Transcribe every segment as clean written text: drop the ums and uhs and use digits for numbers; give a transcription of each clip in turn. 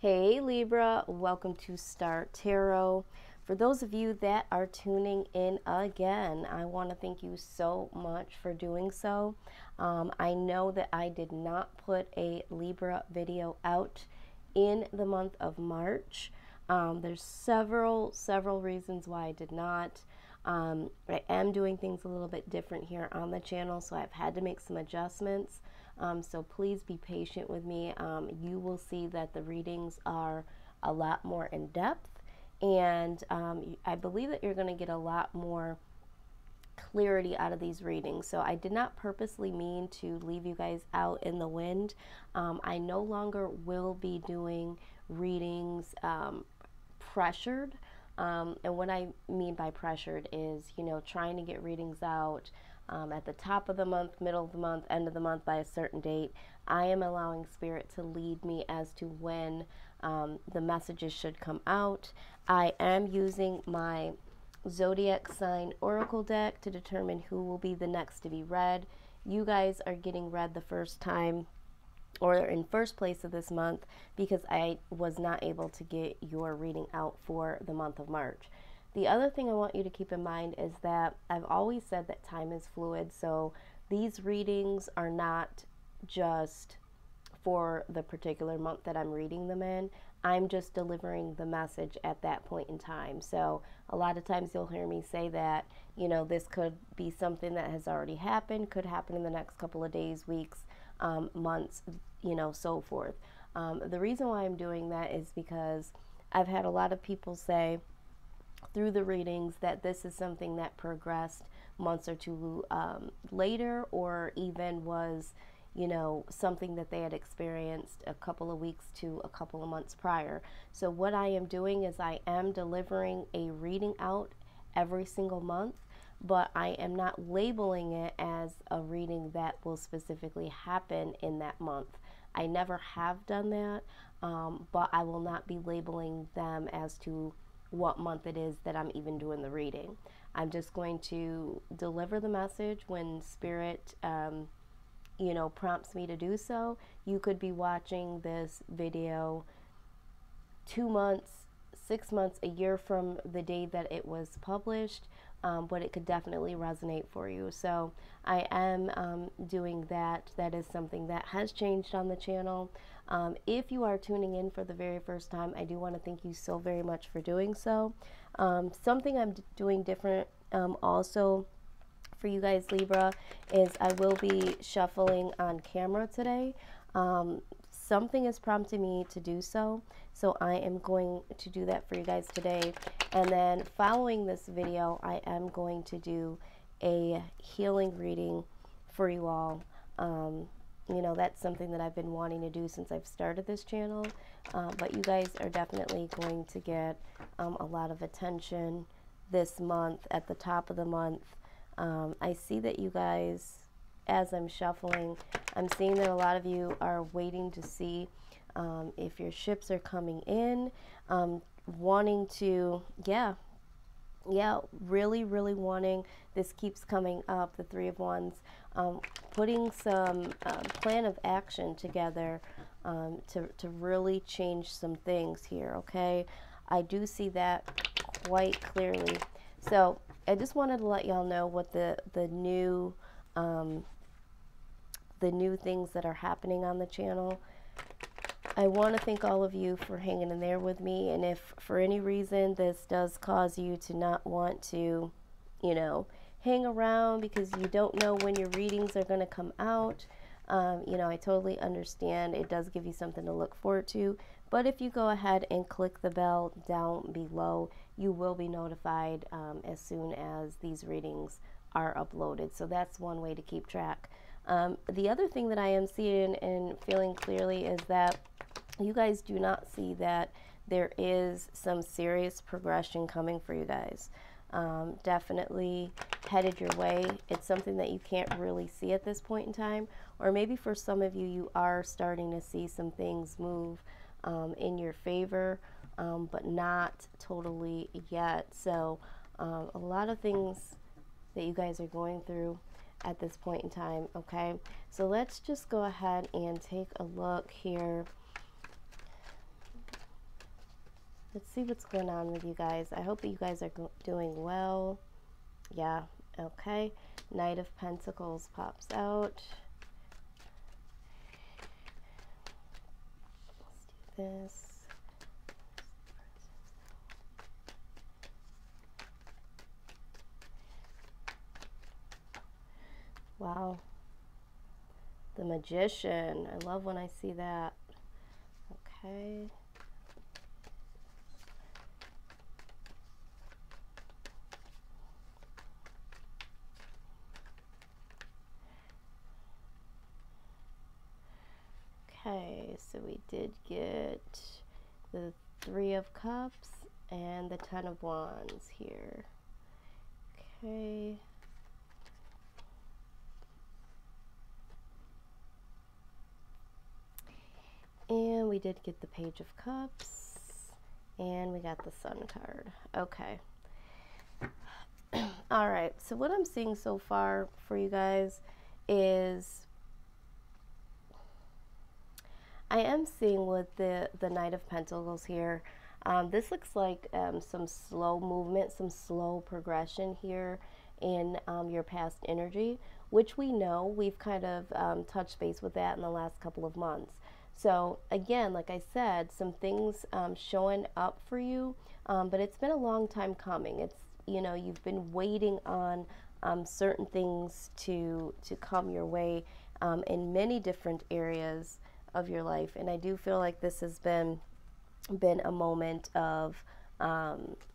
Hey Libra, welcome to Start Tarot. For those of you that are tuning in again, I want to thank you so much for doing so. I know that I did not put a Libra video out in the month of March. There's several reasons why I did not. I am doing things a little bit different here on the channel, so I've had to make some adjustments. So please be patient with me. You will see that the readings are a lot more in depth, and I believe that you're going to get a lot more clarity out of these readings. So I did not purposely mean to leave you guys out in the wind. I no longer will be doing readings pressured. And what I mean by pressured is, trying to get readings out at the top of the month, middle of the month, end of the month by a certain date. I am allowing Spirit to lead me as to when the messages should come out. I am using my zodiac sign oracle deck to determine who will be the next to be read. You guys are getting read the first time or in first place of this month because I was not able to get your reading out for the month of March. The other thing I want you to keep in mind is that I've always said that time is fluid, so these readings are not just for the particular month that I'm reading them in. I'm just delivering the message at that point in time. So a lot of times you'll hear me say that, this could be something that has already happened, could happen in the next couple of days, weeks, months, so forth. The reason why I'm doing that is because I've had a lot of people say through the readings that this is something that progressed months or two later, or even was something that they had experienced a couple of weeks to a couple of months prior. So what I am doing is I am delivering a reading out every single month, but I am not labeling it as a reading that will specifically happen in that month. I never have done that, but I will not be labeling them as to what month it is that I'm even doing the reading. I'm just going to deliver the message when Spirit prompts me to do so. You could be watching this video 2 months, 6 months, a year from the day that it was published, but it could definitely resonate for you. So I am doing that. That is something that has changed on the channel. If you are tuning in for the very first time, I do want to thank you so very much for doing so. Something I'm doing different also for you guys, Libra, is I will be shuffling on camera today. Something is prompting me to do so, so I am going to do that for you guys today. And then following this video, I am going to do a healing reading for you all. That's something that I've been wanting to do since I've started this channel, but you guys are definitely going to get a lot of attention this month at the top of the month. I see that you guys, as I'm shuffling, I'm seeing that a lot of you are waiting to see if your ships are coming in, wanting to, really wanting, this keeps coming up, the Three of Wands, putting some plan of action together to really change some things here, okay? I do see that quite clearly. So I just wanted to let y'all know what the new things that are happening on the channel. I want to thank all of you for hanging in there with me, and if for any reason this does cause you to not want to, hang around because you don't know when your readings are going to come out, I totally understand. It does give you something to look forward to, but if you go ahead and click the bell down below, you will be notified as soon as these readings are uploaded. So that's one way to keep track. The other thing that I am seeing and feeling clearly is that you guys do not see that there is some serious progression coming for you guys. Definitely headed your way. It's something that you can't really see at this point in time, or maybe for some of you, you are starting to see some things move in your favor, but not totally yet. So a lot of things that you guys are going through at this point in time, okay? So let's just go ahead and take a look here Let's see what's going on with you guys. I hope that you guys are doing well. Yeah, okay. Knight of Pentacles pops out. Let's do this. Wow. The Magician. I love when I see that. Okay. Okay, so we did get the Three of Cups and the Ten of Wands here. Okay. And we did get the Page of Cups and we got the Sun card. Okay. All right, so what I'm seeing so far for you guys is I am seeing with the Knight of Pentacles here, this looks like some slow movement, some slow progression here in your past energy, which we know we've kind of touched base with that in the last couple of months. So again, like I said, some things showing up for you, but it's been a long time coming. It's, you know, you've been waiting on certain things to come your way in many different areas of your life, and I do feel like this has been a moment of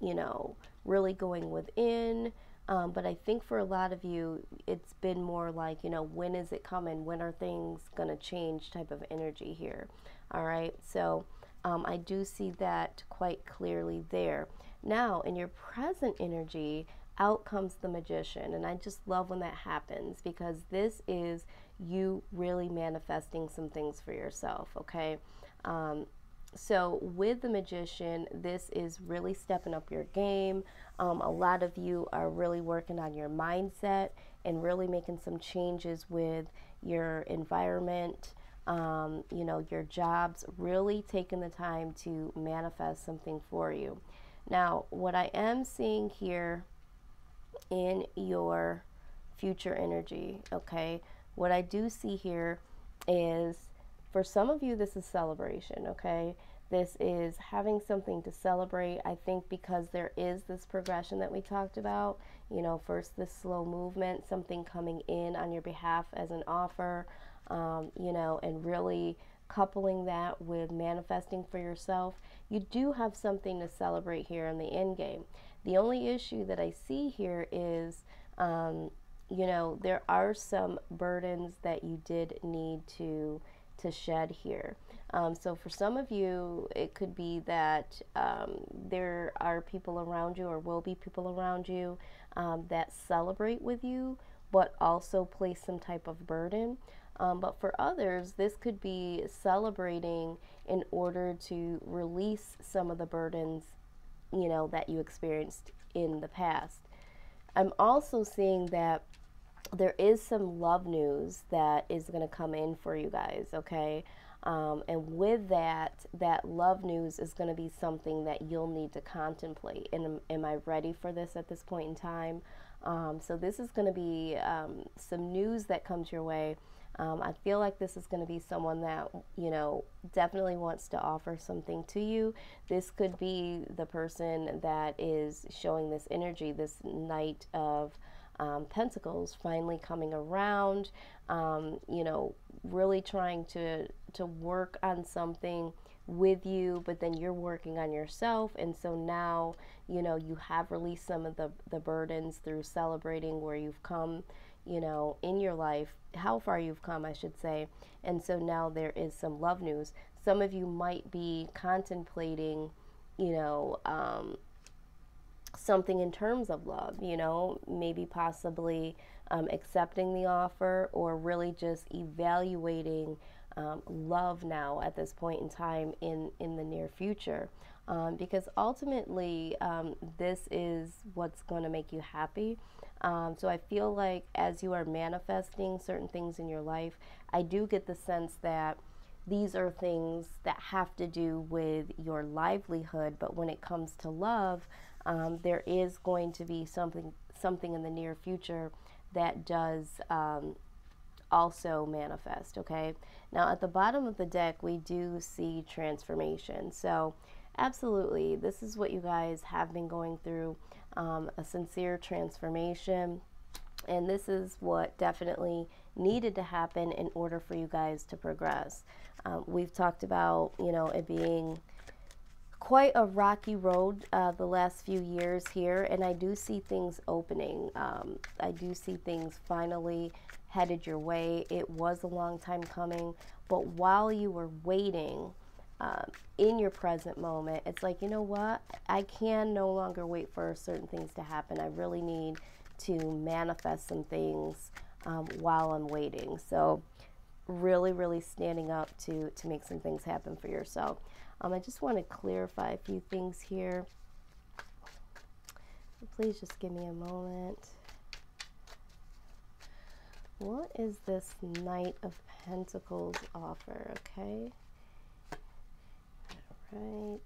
you know, really going within, but I think for a lot of you it's been more like, you know, when is it coming, when are things gonna change type of energy here. All right, so I do see that quite clearly there. Now in your present energy, out comes the Magician, and I just love when that happens, because this is you really manifesting some things for yourself. Okay, so with the Magician, this is really stepping up your game. A lot of you are really working on your mindset and really making some changes with your environment, you know, your jobs, really taking the time to manifest something for you. Now, what I am seeing here in your future energy, okay, what I do see here is, for some of you, this is celebration, okay? This is having something to celebrate. I think because there is this progression that we talked about, you know, first this slow movement, something coming in on your behalf as an offer, you know, and really coupling that with manifesting for yourself. You do have something to celebrate here in the end game. The only issue that I see here is, you know, there are some burdens that you did need to shed here. So for some of you, it could be that there are people around you, or will be people around you, that celebrate with you, but also place some type of burden. But for others, this could be celebrating in order to release some of the burdens, you know, that you experienced in the past. I'm also seeing that there is some love news that is going to come in for you guys, okay? And with that love news is going to be something that you'll need to contemplate. And am I ready for this at this point in time? So this is going to be some news that comes your way. I feel like this is going to be someone that, you know, definitely wants to offer something to you. This could be the person that is showing this energy, this Knight of Pentacles finally coming around, you know, really trying to work on something with you, but then you're working on yourself. And so now, you know, you have released some of the burdens through celebrating where you've come, you know, in your life, how far you've come, I should say. And so now there is some love news. Some of you might be contemplating, you know, something in terms of love, you know, maybe possibly accepting the offer, or really just evaluating love now at this point in time in the near future. Because ultimately, this is what's going to make you happy. So I feel like as you are manifesting certain things in your life, I do get the sense that these are things that have to do with your livelihood. But when it comes to love, there is going to be something in the near future that does also manifest. Okay, now at the bottom of the deck we do see transformation. So absolutely, this is what you guys have been going through, a sincere transformation. And this is what definitely needed to happen in order for you guys to progress. We've talked about, it being quite a rocky road the last few years here, and I do see things opening. I do see things finally headed your way. It was a long time coming, but while you were waiting, in your present moment, it's like, you know what? I can no longer wait for certain things to happen. I really need to manifest some things while I'm waiting. So really, really standing up to make some things happen for yourself. I just want to clarify a few things here. Please just give me a moment. What is this Knight of Pentacles offer? Okay. All right.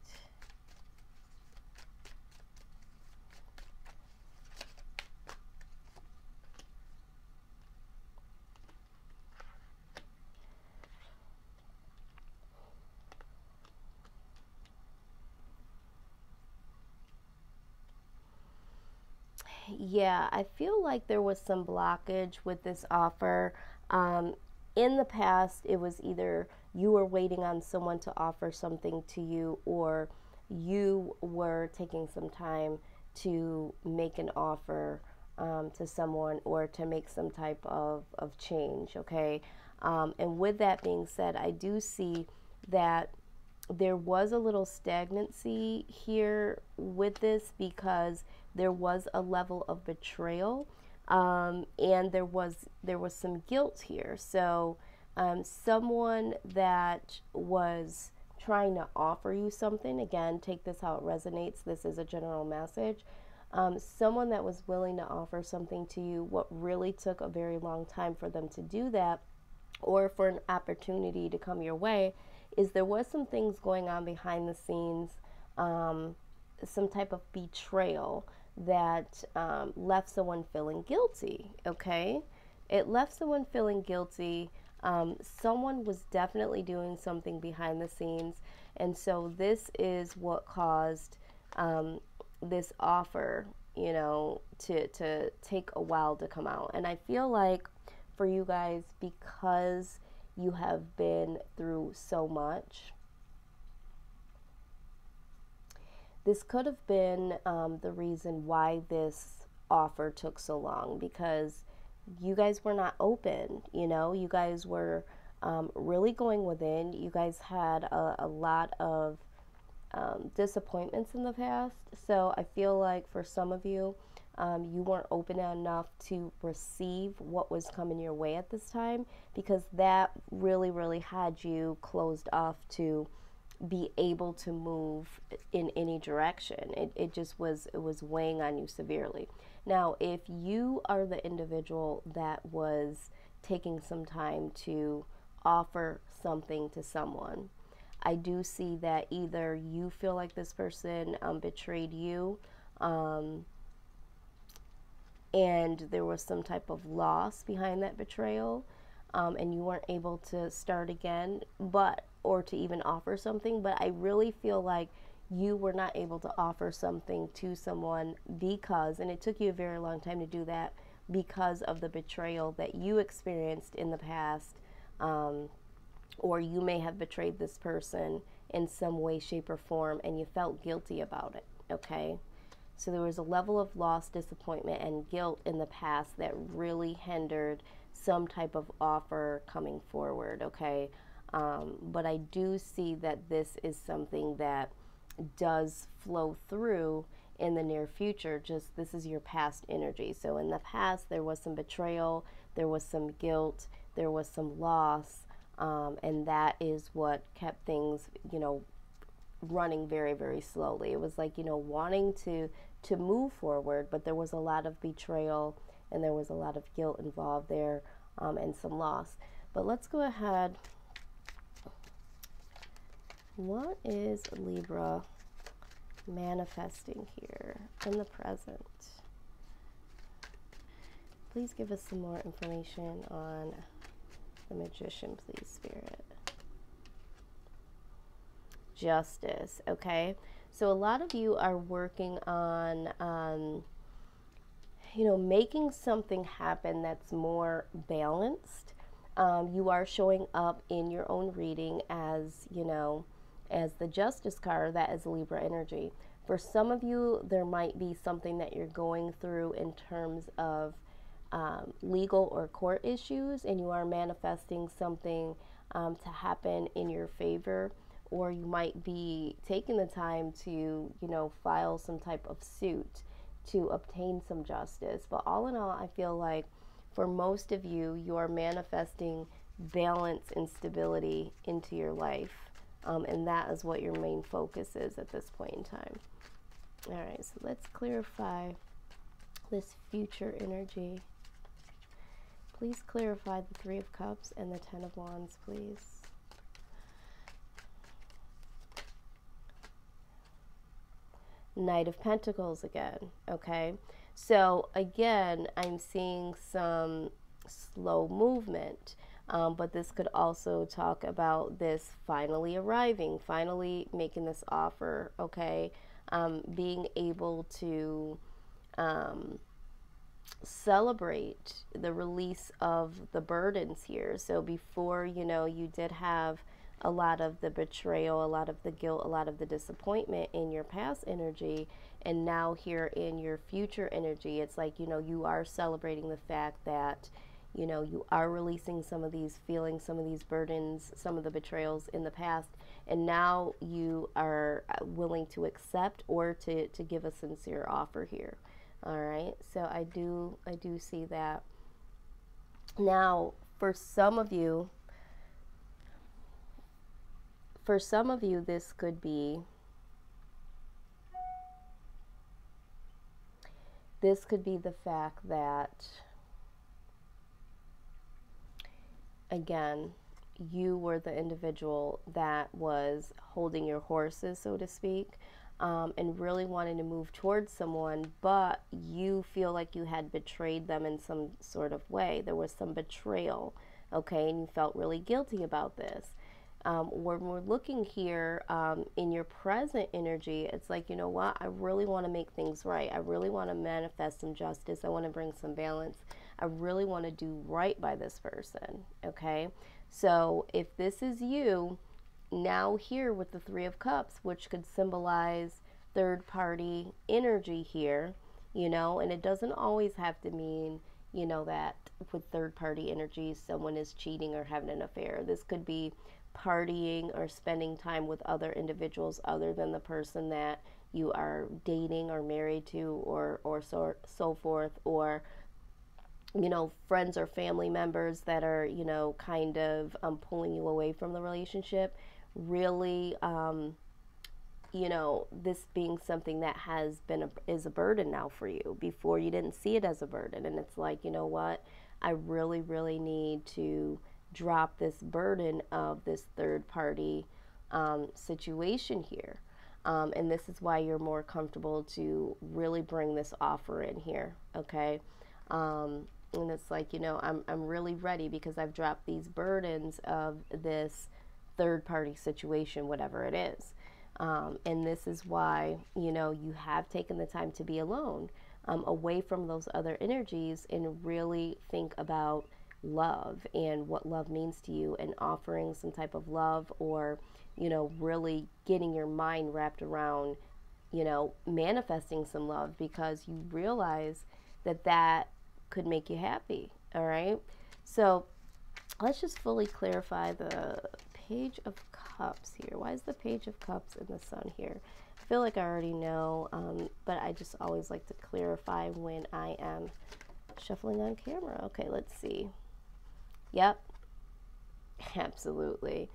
Yeah, I feel like there was some blockage with this offer. In the past, it was either you were waiting on someone to offer something to you, or you were taking some time to make an offer to someone, or to make some type of change, okay? And with that being said, I do see that there was a little stagnancy here with this, because there was a level of betrayal, and there was some guilt here. So someone that was trying to offer you something, again, take this how it resonates, this is a general message, someone that was willing to offer something to you, what really took a very long time for them to do that, or for an opportunity to come your way, is there was some things going on behind the scenes, some type of betrayal that left someone feeling guilty, okay? It left someone feeling guilty. Someone was definitely doing something behind the scenes, and so this is what caused this offer, to take a while to come out. And I feel like for you guys, because you have been through so much, this could have been the reason why this offer took so long, because you guys were not open. You guys were really going within. You guys had a lot of disappointments in the past. So I feel like for some of you, you weren't open enough to receive what was coming your way at this time, because that really, really had you closed off to be able to move in any direction. It was weighing on you severely. Now, if you are the individual that was taking some time to offer something to someone, I do see that either you feel like this person betrayed you, and there was some type of loss behind that betrayal, and you weren't able to start again, or to even offer something. But I really feel like you were not able to offer something to someone because, and it took you a very long time to do that, because of the betrayal that you experienced in the past, or you may have betrayed this person in some way, shape, or form, and you felt guilty about it, okay? So there was a level of loss, disappointment, and guilt in the past that really hindered some type of offer coming forward, okay? But I do see that this is something that does flow through in the near future. Just this is your past energy. So in the past, there was some betrayal, there was some guilt, there was some loss, and that is what kept things, running very, very slowly. It was like, wanting to move forward, but there was a lot of betrayal, and there was a lot of guilt involved there, and some loss. But let's go ahead What is Libra manifesting here in the present? Please give us some more information on the Magician, please, Spirit. Justice, okay? So a lot of you are working on, you know, making something happen that's more balanced. You are showing up in your own reading as, you know, as the Justice card. That is Libra energy. For some of you, there might be something that you're going through in terms of legal or court issues, and you are manifesting something to happen in your favor, or you might be taking the time to, you know, file some type of suit to obtain some justice. But all in all, I feel like for most of you, you are manifesting balance and stability into your life, and that is what your main focus is at this point in time. All right, so let's clarify this future energy. Please clarify the Three of Cups and the Ten of Wands, please. Knight of Pentacles again, okay? So again, I'm seeing some slow movement, but this could also talk about this finally arriving, finally making this offer, okay? Being able to celebrate the release of the burdens here. So before, you know, you did have a lot of the betrayal, a lot of the guilt, a lot of the disappointment in your past energy, and now here in your future energy, it's like, you know, you are celebrating the fact that, you know, you are releasing some of these feelings, some of these burdens, some of the betrayals in the past, and now you are willing to accept or to give a sincere offer here. All right, so I do see that. Now, for some of you, this could be the fact that, again, you were the individual that was holding your horses, so to speak, and really wanting to move towards someone, but you feel like you had betrayed them in some sort of way. There was some betrayal, okay, and you felt really guilty about this. When we're looking here in your present energy, it's like, you know what, I really want to make things right. I really want to manifest some justice. I want to bring some balance. I really want to do right by this person, okay? So if this is you, now here with the Three of Cups, which could symbolize third-party energy here, you know, and it doesn't always have to mean, you know, that with third-party energy someone is cheating or having an affair. This could be partying or spending time with other individuals other than the person that you are dating or married to, or so forth, or, you know, friends or family members that are, you know, kind of pulling you away from the relationship. Really, you know, this being something that has been is a burden now for you. Before, you didn't see it as a burden, and it's like, you know what, I really, really need to drop this burden of this third party situation here. And this is why you're more comfortable to really bring this offer in here, okay? And it's like, you know, I'm really ready because I've dropped these burdens of this third party situation, whatever it is. And this is why, you know, you have taken the time to be alone, away from those other energies, and really think about love and what love means to you, and offering some type of love, or, you know, really getting your mind wrapped around, you know, manifesting some love, because you realize that that could make you happy. All right, so let's just fully clarify the Page of Cups here. Why is the Page of Cups in the Sun here? I feel like I already know, but I just always like to clarify when I am shuffling on camera. Okay, let's see. Yep, absolutely.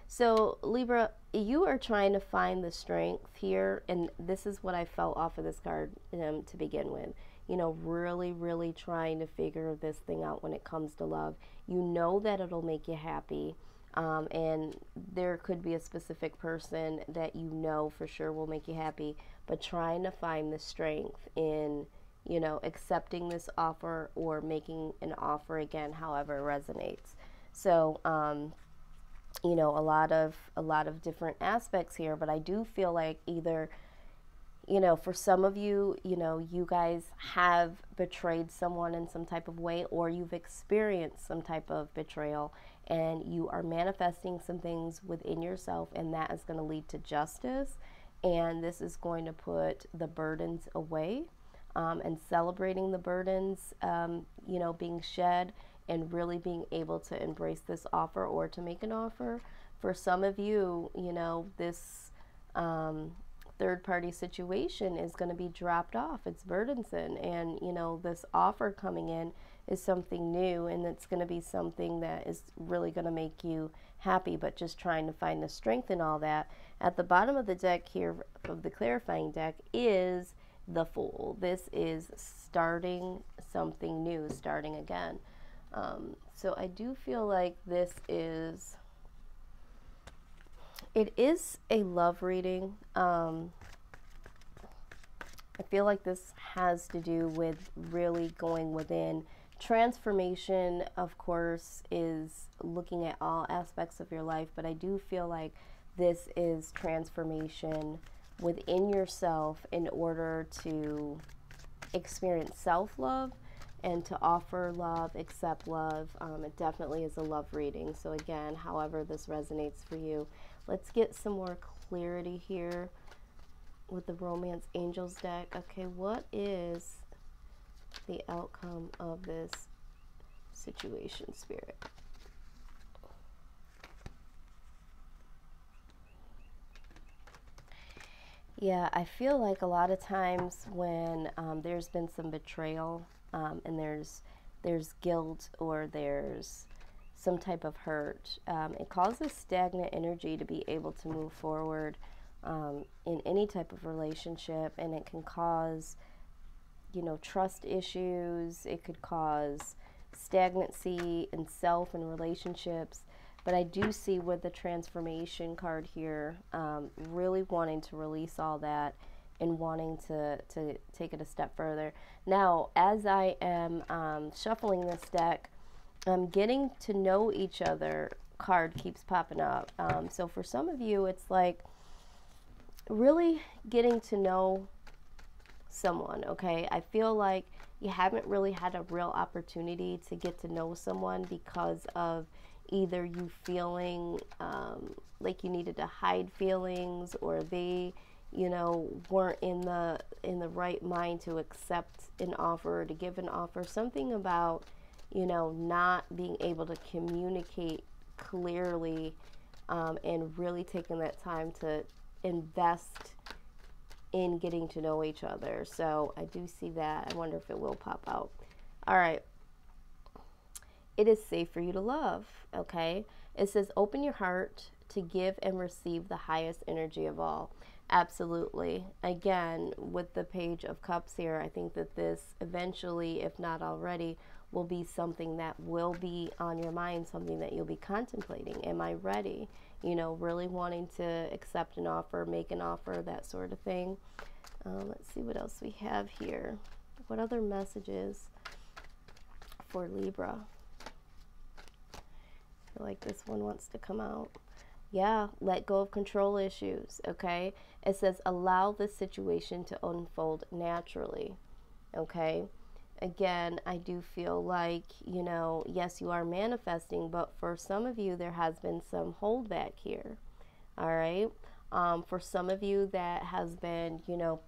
So Libra, you are trying to find the strength here, and this is what I felt off of this card to begin with. You know, really, really trying to figure this thing out when it comes to love. You know that it'll make you happy. And there could be a specific person that you know for sure will make you happy, but trying to find the strength in, you know, accepting this offer or making an offer again, however it resonates. So, you know, a lot of different aspects here, but I do feel like either, you know, for some of you, you know, you guys have betrayed someone in some type of way, or you've experienced some type of betrayal, and you are manifesting some things within yourself, and that is going to lead to justice. And this is going to put the burdens away, and celebrating the burdens, you know, being shed, and really being able to embrace this offer or to make an offer. For some of you, you know, this third party situation is going to be dropped off. It's burdensome. And, you know, this offer coming in is something new, and it's going to be something that is really going to make you happy, but just trying to find the strength in all that. At the bottom of the deck here, of the clarifying deck, is the Fool. This is starting something new, starting again. So I do feel like it is a love reading. I feel like this has to do with really going within. Transformation, of course, is looking at all aspects of your life, but I do feel like this is transformation within yourself in order to experience self-love and to offer love, accept love. It definitely is a love reading. So again, however this resonates for you. Let's get some more clarity here with the Romance Angels deck. Okay, what is the outcome of this situation, Spirit? Yeah, I feel like a lot of times when there's been some betrayal, and there's guilt, or there's some type of hurt, it causes stagnant energy to be able to move forward in any type of relationship, and it can cause, you know, trust issues. It could cause stagnancy in self and relationships. But I do see with the transformation card here, really wanting to release all that and wanting to take it a step further. Now, as I am shuffling this deck, getting to know each other card keeps popping up. So for some of you, it's like really getting to know someone, okay? I feel like you haven't really had a real opportunity to get to know someone because of either you feeling like you needed to hide feelings, or they, you know, weren't in the right mind to accept an offer or to give an offer. Something about, you know, not being able to communicate clearly, and really taking that time to invest in getting to know each other. So I do see that. I wonder if it will pop out. All right. It is safe for you to love, okay? It says, open your heart to give and receive the highest energy of all. Absolutely. Again, with the Page of Cups here, I think that this eventually, if not already, will be something that will be on your mind, something that you'll be contemplating. Am I ready? You know, really wanting to accept an offer, make an offer, that sort of thing. Let's see what else we have here. What other messages for Libra? I feel like this one wants to come out. Yeah, let go of control issues, okay? It says allow the situation to unfold naturally, okay? Again, I do feel like, you know, yes, you are manifesting, but for some of you, there has been some holdback here, all right? For some of you, that has been, you know,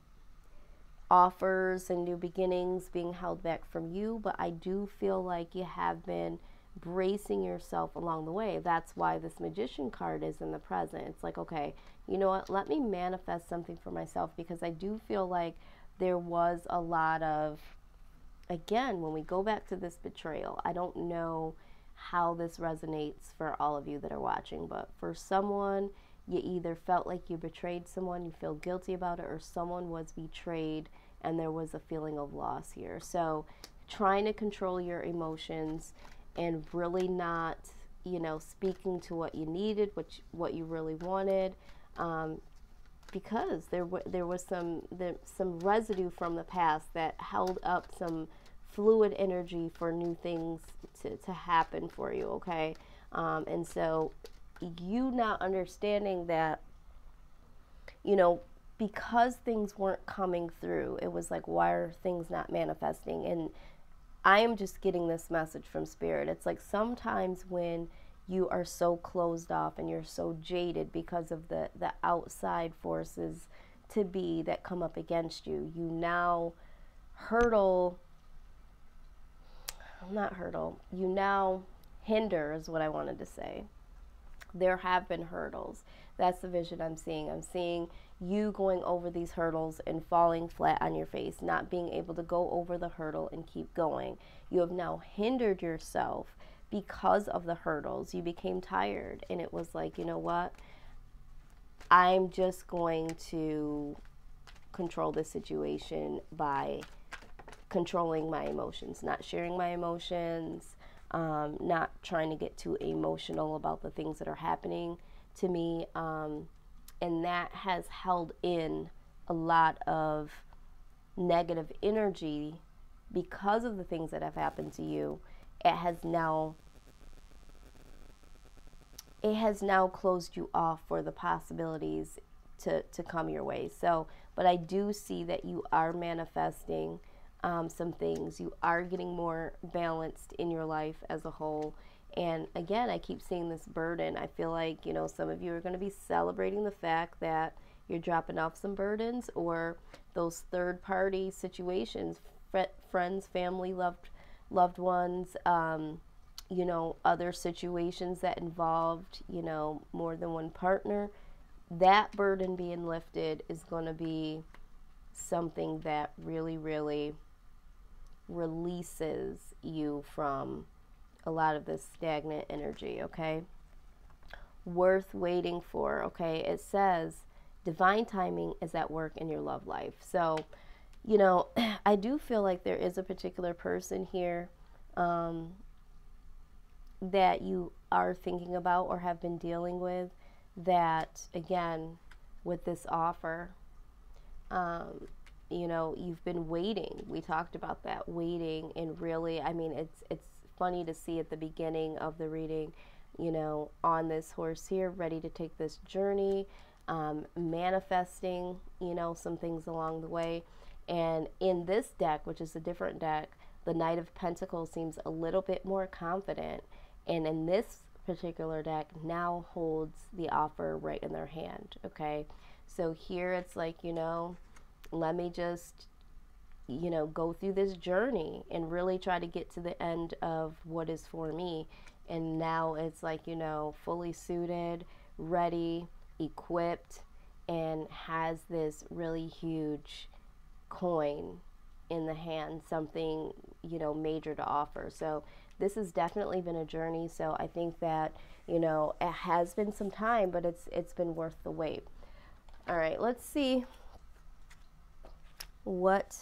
offers and new beginnings being held back from you, but I do feel like you have been bracing yourself along the way. That's why this Magician card is in the present. It's like, okay, you know what, let me manifest something for myself, because I do feel like there was a lot of, again, when we go back to this betrayal, I don't know how this resonates for all of you that are watching, but for someone, you either felt like you betrayed someone, you feel guilty about it, or someone was betrayed and there was a feeling of loss here. So trying to control your emotions and really not, you know, speaking to what you needed, what you really wanted, because there was some residue from the past that held up some fluid energy for new things to happen for you, okay? And so you not understanding that, you know, because things weren't coming through, it was like, why are things not manifesting? And I am just getting this message from Spirit. It's like sometimes when you are so closed off and you're so jaded because of the outside forces to be that come up against you, you now you now hinder is what I wanted to say. There have been hurdles. That's the vision I'm seeing. I'm seeing you going over these hurdles and falling flat on your face, not being able to go over the hurdle and keep going. You have now hindered yourself because of the hurdles. You became tired, and it was like, you know what? I'm just going to control this situation by controlling my emotions, not sharing my emotions, not trying to get too emotional about the things that are happening to me. And that has held in a lot of negative energy because of the things that have happened to you. It has now closed you off for the possibilities to come your way. So, but I do see that you are manifesting some things. You are getting more balanced in your life as a whole. And again, I keep seeing this burden. I feel like, you know, some of you are going to be celebrating the fact that you're dropping off some burdens, or those third party situations, friends, family, loved ones, you know, other situations that involved, you know, more than one partner. That burden being lifted is going to be something that really, really releases you from a lot of this stagnant energy, okay? Worth waiting for, okay? It says divine timing is at work in your love life. So, you know, I do feel like there is a particular person here that you are thinking about or have been dealing with that, again, with this offer, you know, you've been waiting. We talked about that, waiting, and really, I mean, it's funny to see at the beginning of the reading, you know, on this horse here, ready to take this journey, manifesting, you know, some things along the way. And in this deck, which is a different deck, the Knight of Pentacles seems a little bit more confident. And in this particular deck, now holds the offer right in their hand, okay? So here it's like, you know, let me just, you know, go through this journey and really try to get to the end of what is for me. And now it's like, you know, fully suited, ready, equipped, and has this really huge coin in the hand, something, you know, major to offer. So this has definitely been a journey. So I think that, you know, it has been some time, but it's been worth the wait. All right, let's see what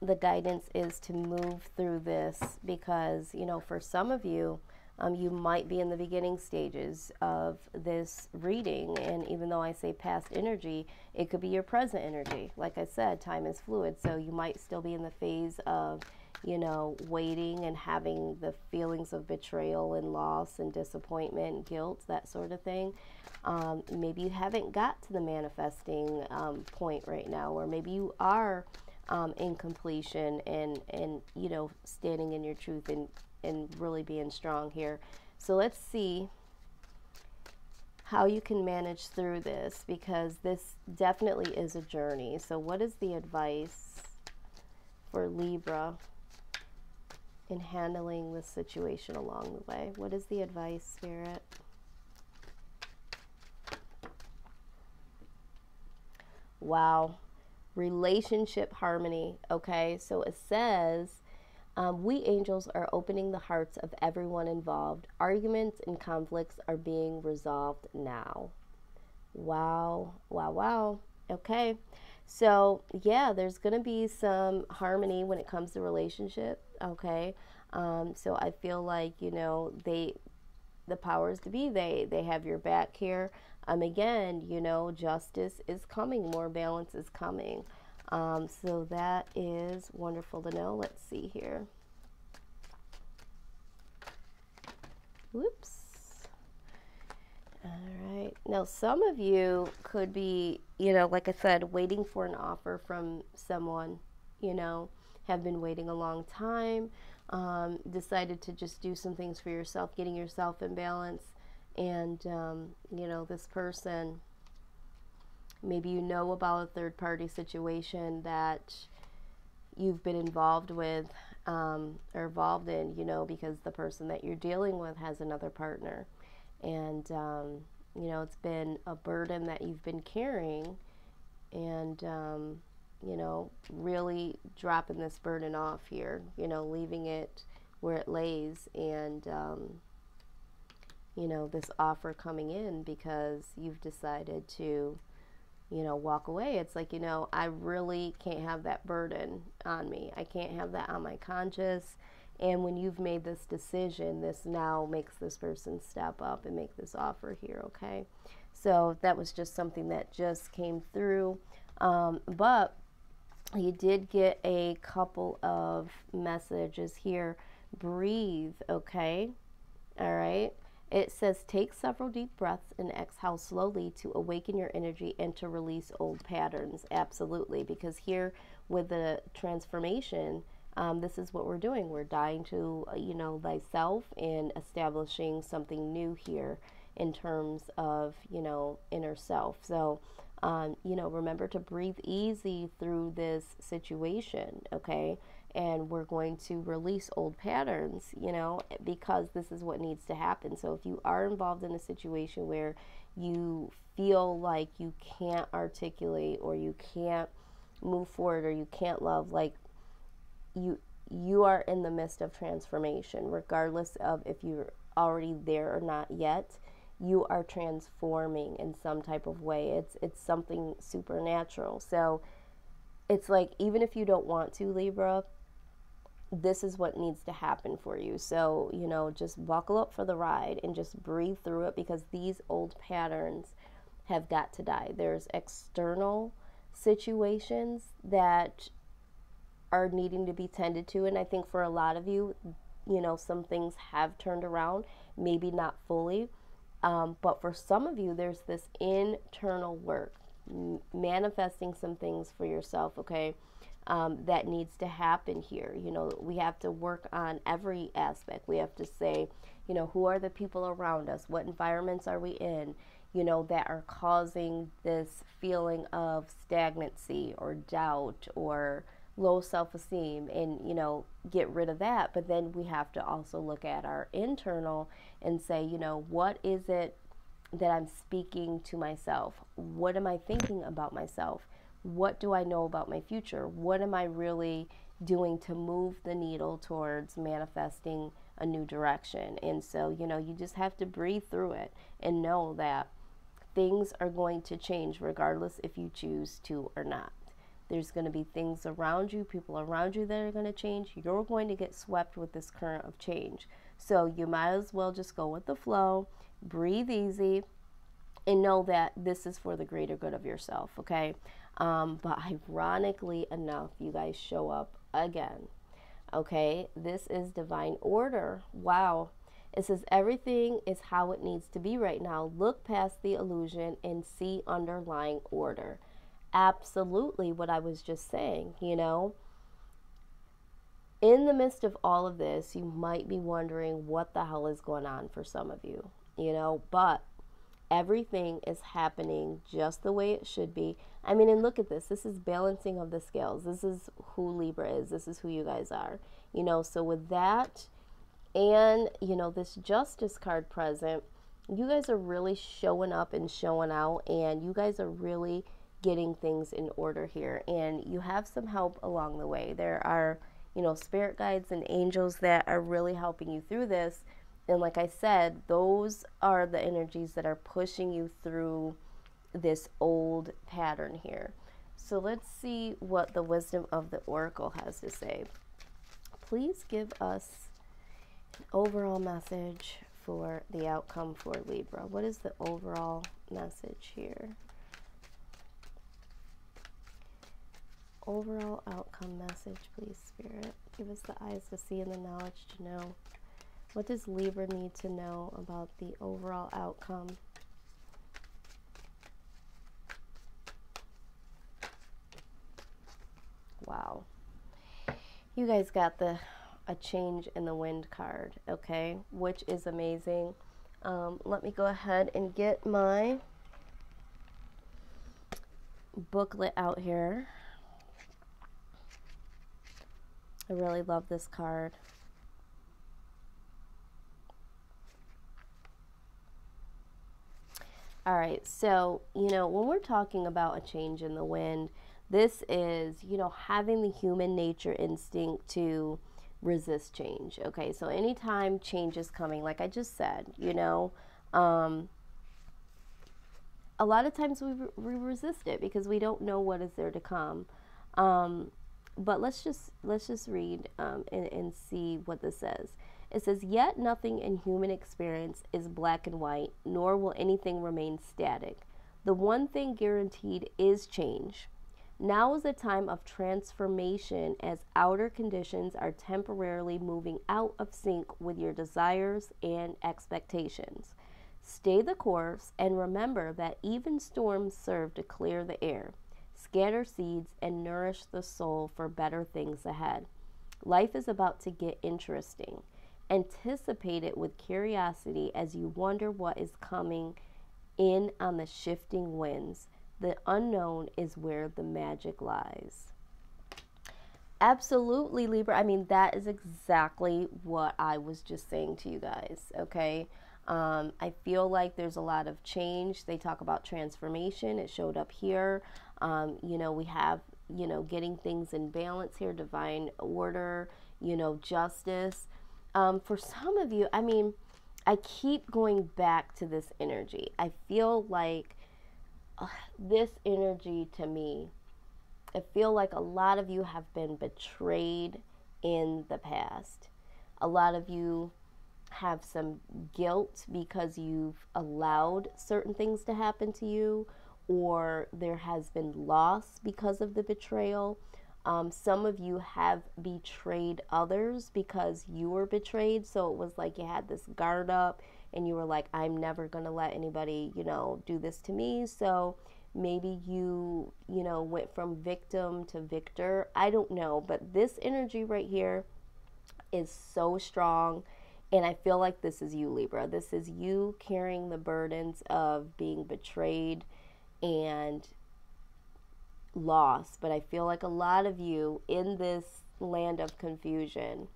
the guidance is to move through this, because, you know, for some of you, you might be in the beginning stages of this reading, and even though I say past energy, it could be your present energy. Like I said, time is fluid, so you might still be in the phase of, you know, waiting and having the feelings of betrayal and loss and disappointment, guilt, that sort of thing. Maybe you haven't got to the manifesting point right now, or maybe you are in completion and you know, standing in your truth and really being strong here. So let's see how you can manage through this, because this definitely is a journey. So what is the advice for Libra in handling this situation along the way? What is the advice, Spirit? Wow. Relationship harmony. Okay, so it says, we angels are opening the hearts of everyone involved. Arguments and conflicts are being resolved now. Wow, wow, wow. Okay, so yeah, there's going to be some harmony when it comes to relationship. Okay, So I feel like, you know, the powers to be, they have your back here. Again, you know, justice is coming, more balance is coming. So that is wonderful to know. Let's see here. Whoops. All right. Now, some of you could be, you know, like I said, waiting for an offer from someone, you know, have been waiting a long time, decided to just do some things for yourself, getting yourself in balance. And, you know, this person, maybe you know about a third party situation that you've been involved with, or involved in, you know, because the person that you're dealing with has another partner. And, you know, it's been a burden that you've been carrying, and, you know, really dropping this burden off here, you know, leaving it where it lays, and, you know, this offer coming in because you've decided to, you know, walk away. It's like, you know, I really can't have that burden on me. I can't have that on my conscience. And when you've made this decision, this now makes this person step up and make this offer here, okay? So that was just something that just came through. But you did get a couple of messages here. Breathe, okay? All right. It says, take several deep breaths and exhale slowly to awaken your energy and to release old patterns. Absolutely. Because here with the transformation, this is what we're doing. We're dying to, you know, thyself and establishing something new here in terms of, you know, inner self. So, you know, remember to breathe easy through this situation, okay? And we're going to release old patterns, you know, because this is what needs to happen. So if you are involved in a situation where you feel like you can't articulate or you can't move forward or you can't love, like you are in the midst of transformation, regardless of if you're already there or not yet. You are transforming in some type of way. It's something supernatural. So it's like, even if you don't want to, Libra, this is what needs to happen for you. So, you know, just buckle up for the ride and just breathe through it, because these old patterns have got to die. There's external situations that are needing to be tended to, and I think for a lot of you, you know, some things have turned around, maybe not fully, but for some of you, there's this internal work, manifesting some things for yourself, okay, that needs to happen here. You know, we have to work on every aspect. We have to say, you know, who are the people around us? What environments are we in, you know, that are causing this feeling of stagnancy or doubt or low self-esteem, and, you know, get rid of that. But then we have to also look at our internal and say, you know, what is it that I'm speaking to myself? What am I thinking about myself? What do I know about my future? What am I really doing to move the needle towards manifesting a new direction? And so, you know, you just have to breathe through it and know that things are going to change regardless if you choose to or not. There's going to be things around you, people around you that are going to change. You're going to get swept with this current of change. So you might as well just go with the flow, breathe easy, and know that this is for the greater good of yourself, okay? But ironically enough, you guys show up again, okay? This is divine order. Wow. It says everything is how it needs to be right now. Look past the illusion and see underlying order. Absolutely what I was just saying, you know. In the midst of all of this, you might be wondering what the hell is going on for some of you, you know, but everything is happening just the way it should be. I mean, and look at this. This is balancing of the scales. This is who Libra is. This is who you guys are, you know. So with that and, you know, this Justice card present, you guys are really showing up and showing out, and you guys are really getting things in order here, and you have some help along the way. There are, you know, spirit guides and angels that are really helping you through this. And like I said, those are the energies that are pushing you through this old pattern here. So let's see what the wisdom of the oracle has to say. Please give us Overall message for the outcome for Libra. What is the overall message here? Overall outcome message, please, Spirit. Give us the eyes to see and the knowledge to know. What does Libra need to know about the overall outcome? Wow. You guys got a change in the wind card, okay? Which is amazing. Let me go ahead and get my booklet out here. I really love this card. All right, so, when we're talking about a change in the wind, this is, having the human nature instinct to resist change. Okay, so anytime change is coming, like I just said, a lot of times we resist it because we don't know what is there to come. But let's just read and see what this says. It says, "Yet nothing in human experience is black and white, nor will anything remain static. The one thing guaranteed is change. Now is a time of transformation as outer conditions are temporarily moving out of sync with your desires and expectations. Stay the course and remember that even storms serve to clear the air, scatter seeds, and nourish the soul for better things ahead. Life is about to get interesting. Anticipate it with curiosity as you wonder what is coming in on the shifting winds. The unknown is where the magic lies." Absolutely, Libra. I mean, that is exactly what I was just saying to you guys, okay? I feel like there's a lot of change. They talk about transformation. It showed up here. We have, getting things in balance here, divine order, justice. For some of you, I keep going back to this energy. I feel like this energy to me, I feel like a lot of you have been betrayed in the past. A lot of you have some guilt because you've allowed certain things to happen to you, or there has been loss because of the betrayal. Some of you have betrayed others because you were betrayed. So it was like you had this guard up and you were like, I'm never going to let anybody, do this to me. So maybe you, went from victim to victor. I don't know. But this energy right here is so strong. And I feel like this is you, Libra. This is you carrying the burdens of being betrayed and loss. But I feel like a lot of you in this land of confusion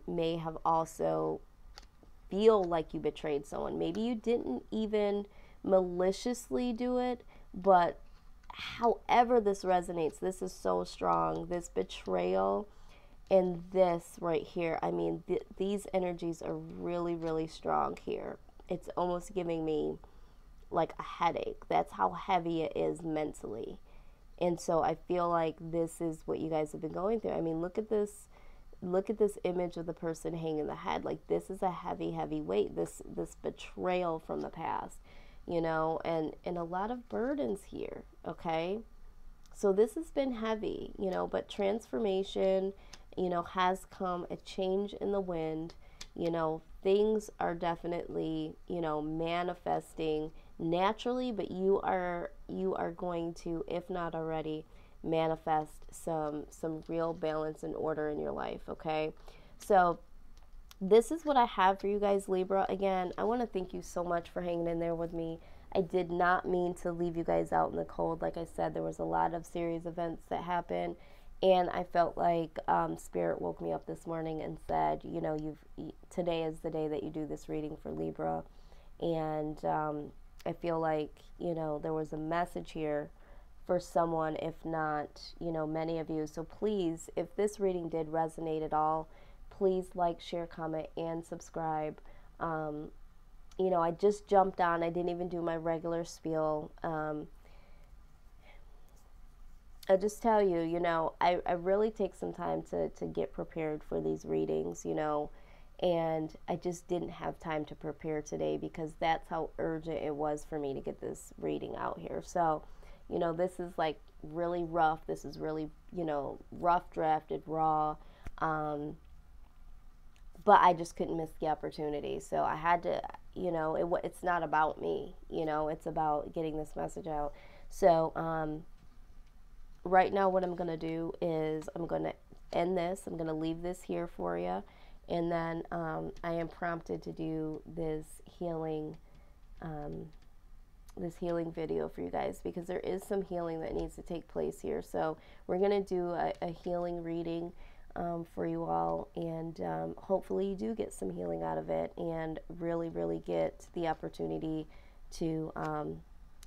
may have also feel like you betrayed someone. Maybe you didn't even maliciously do it, but however this resonates, this is so strong. This betrayal and this right here, these energies are really, really strong here. It's almost giving me like a headache. That's how heavy it is mentally. And so I feel like this is what you guys have been going through. Look at this. Look at this image of the person hanging the head. Like, this is a heavy, heavy weight. This betrayal from the past, and a lot of burdens here. Okay, so this has been heavy, but transformation, has come. A change in the wind. Things are definitely, manifesting naturally, but you are going to, if not already, manifest some real balance and order in your life. Okay, so this is what I have for you guys, Libra. Again, I want to thank you so much for hanging in there with me. I did not mean to leave you guys out in the cold. Like I said, there was a lot of series events that happened, and I felt like Spirit woke me up this morning and said, today is the day that you do this reading for Libra. And I feel like, there was a message here for someone, if not, many of you. So please, if this reading did resonate at all, please like, share, comment, and subscribe. I just jumped on. I didn't even do my regular spiel. I just tell you, I really take some time to get prepared for these readings, and I just didn't have time to prepare today because that's how urgent it was for me to get this reading out here. So, you know, this is like really rough. This is really, you know, rough drafted, raw. Um, but I just couldn't miss the opportunity. So I had to, you know, it's not about me, you know, it's about getting this message out. So, right now, what I'm going to do is I'm going to end this. I'm going to leave this here for you. And then I am prompted to do um, this healing video for you guys because there is some healing that needs to take place here. So we're going to do a healing reading for you all, and hopefully you do get some healing out of it and really, really get the opportunity to,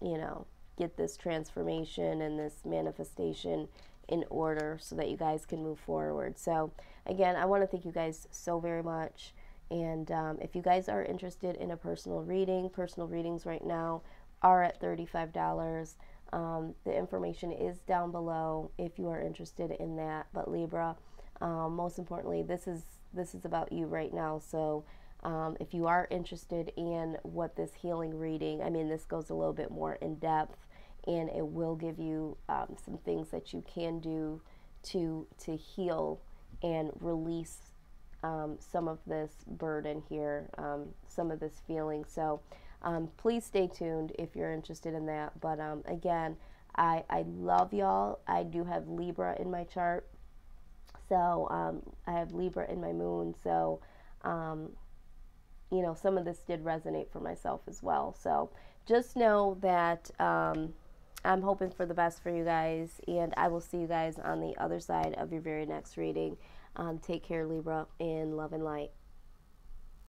you know, get this transformation and this manifestation in order so that you guys can move forward. So again, I want to thank you guys so very much. And if you guys are interested in a personal reading, personal readings right now are at $35. The information is down below if you are interested in that. But Libra, most importantly, this is about you right now. So if you are interested in what this healing reading, I mean, this goes a little bit more in depth, and it will give you some things that you can do to heal and release some of this burden here, some of this feeling. So please stay tuned if you're interested in that. But again, I love y'all. I do have Libra in my chart. So I have Libra in my moon. So, you know, some of this did resonate for myself as well. So just know that I'm hoping for the best for you guys, and I will see you guys on the other side of your very next reading. Take care, Libra, in love and light.